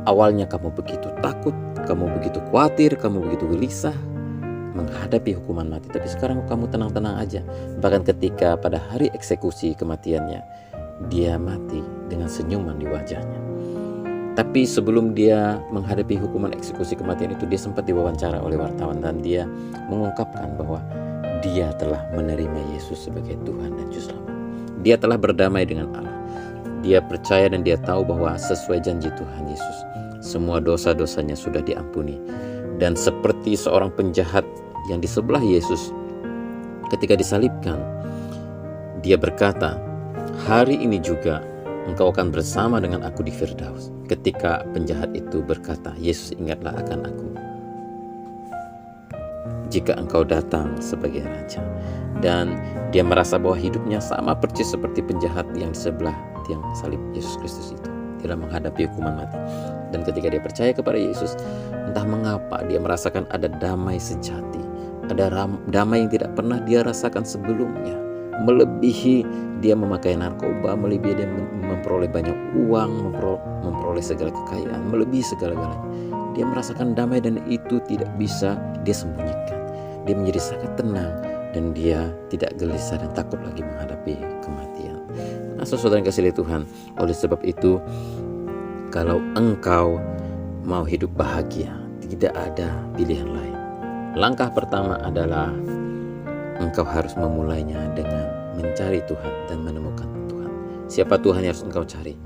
Awalnya kamu begitu takut, kamu begitu khawatir, kamu begitu gelisah menghadapi hukuman mati. Tapi sekarang kamu tenang-tenang aja. Bahkan ketika pada hari eksekusi kematiannya, dia mati dengan senyuman di wajahnya. Tapi sebelum dia menghadapi hukuman eksekusi kematian itu, dia sempat diwawancara oleh wartawan, dan dia mengungkapkan bahwa dia telah menerima Yesus sebagai Tuhan dan Juru Selamat. Dia telah berdamai dengan Allah. Dia percaya dan dia tahu bahwa sesuai janji Tuhan Yesus, semua dosa-dosanya sudah diampuni. Dan seperti seorang penjahat yang di sebelah Yesus ketika disalibkan, dia berkata, hari ini juga engkau akan bersama dengan aku di Firdaus. Ketika penjahat itu berkata, Yesus, ingatlah akan aku jika engkau datang sebagai Raja. Dan dia merasa bahwa hidupnya sama persis seperti penjahat yang di sebelah tiang salib Yesus Kristus itu dalam menghadapi hukuman mati. Dan ketika dia percaya kepada Yesus, entah mengapa dia merasakan ada damai sejati, ada damai yang tidak pernah dia rasakan sebelumnya. melebihi dia memakai narkoba, melebihi dia memperoleh banyak uang, memperoleh segala kekayaan, melebihi segala-galanya. Dia merasakan damai dan itu tidak bisa dia sembunyikan. Dia menjadi sangat tenang dan dia tidak gelisah dan takut lagi menghadapi kematian. Nah, saudara yang kasih Tuhan, oleh sebab itu kalau engkau mau hidup bahagia, tidak ada pilihan lain. Langkah pertama adalah engkau harus memulainya dengan mencari Tuhan dan menemukan Tuhan. Siapa Tuhan yang harus engkau cari?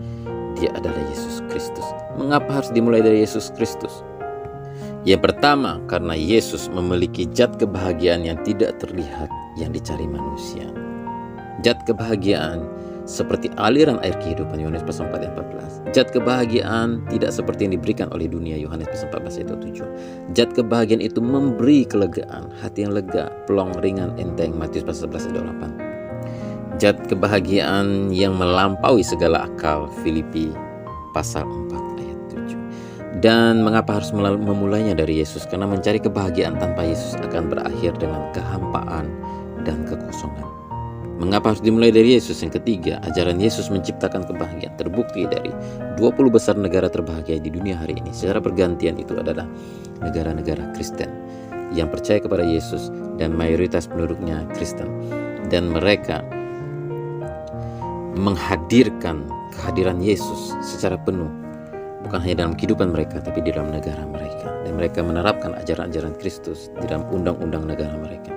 Dia adalah Yesus Kristus. Mengapa harus dimulai dari Yesus Kristus? Yang pertama, karena Yesus memiliki zat kebahagiaan yang tidak terlihat yang dicari manusia. Zat kebahagiaan seperti aliran air kehidupan, Yohanes pasal 4 ayat 14. Zat kebahagiaan tidak seperti yang diberikan oleh dunia, Yohanes pasal 14 ayat 7. Zat kebahagiaan itu memberi kelegaan, hati yang lega, plong, ringan, enteng, Matius pasal 11 ayat 8. Zat kebahagiaan yang melampaui segala akal, Filipi pasal 4 ayat 7. Dan mengapa harus memulainya dari Yesus? Karena mencari kebahagiaan tanpa Yesus akan berakhir dengan kehampaan dan kekosongan. Mengapa harus dimulai dari Yesus? Yang ketiga, ajaran Yesus menciptakan kebahagiaan. Terbukti dari 20 besar negara terbahagia di dunia hari ini. Secara bergantian itu adalah negara-negara Kristen yang percaya kepada Yesus dan mayoritas penduduknya Kristen. Dan mereka menghadirkan kehadiran Yesus secara penuh. Bukan hanya dalam kehidupan mereka, tapi di dalam negara mereka. Dan mereka menerapkan ajaran-ajaran Kristus di dalam undang-undang negara mereka.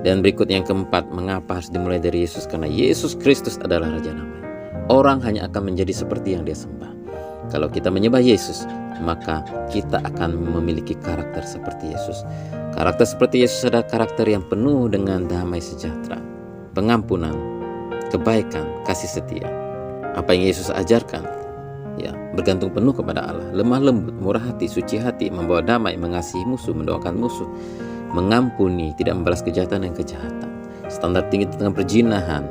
Dan berikut yang keempat, mengapa harus dimulai dari Yesus? Karena Yesus Kristus adalah Raja damai. Orang hanya akan menjadi seperti yang dia sembah. Kalau kita menyembah Yesus, maka kita akan memiliki karakter seperti Yesus. Karakter seperti Yesus adalah karakter yang penuh dengan damai sejahtera, pengampunan, kebaikan, kasih setia. Apa yang Yesus ajarkan? Ya, bergantung penuh kepada Allah, lemah lembut, murah hati, suci hati, membawa damai, mengasihi musuh, mendoakan musuh, mengampuni, tidak membalas kejahatan dan kejahatan. Standar tinggi tentang perzinahan.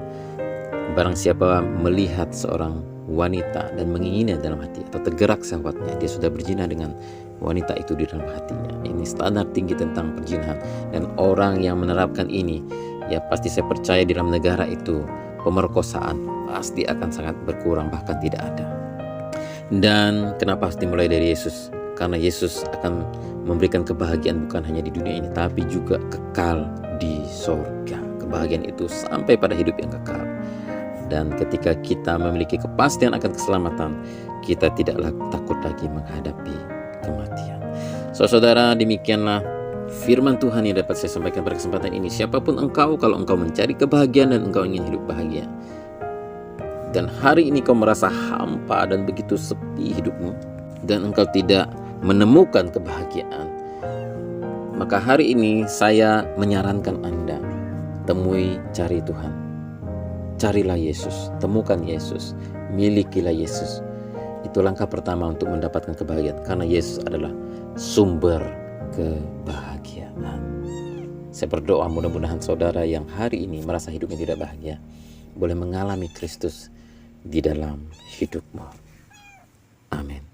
Barang siapa melihat seorang wanita dan menginginnya dalam hati atau tergerak syahwatnya, dia sudah berzina dengan wanita itu di dalam hatinya. Ini standar tinggi tentang perzinahan. Dan orang yang menerapkan ini, ya pasti saya percaya di dalam negara itu pemerkosaan pasti akan sangat berkurang, bahkan tidak ada. Dan kenapa harus dimulai dari Yesus? Karena Yesus akan memberikan kebahagiaan bukan hanya di dunia ini, tapi juga kekal di sorga. Kebahagiaan itu sampai pada hidup yang kekal. Dan ketika kita memiliki kepastian akan keselamatan, kita tidaklah takut lagi menghadapi kematian. Saudara, demikianlah firman Tuhan yang dapat saya sampaikan pada kesempatan ini. Siapapun engkau, kalau engkau mencari kebahagiaan dan engkau ingin hidup bahagia, dan hari ini kau merasa hampa dan begitu sepi hidupmu, dan engkau tidak menemukan kebahagiaan, maka hari ini saya menyarankan Anda, temui, cari Tuhan. Carilah Yesus, temukan Yesus, milikilah Yesus. Itu langkah pertama untuk mendapatkan kebahagiaan, karena Yesus adalah sumber kebahagiaan. Saya berdoa mudah-mudahan saudara yang hari ini merasa hidupnya tidak bahagia, boleh mengalami Kristus di dalam hidupmu. Amin.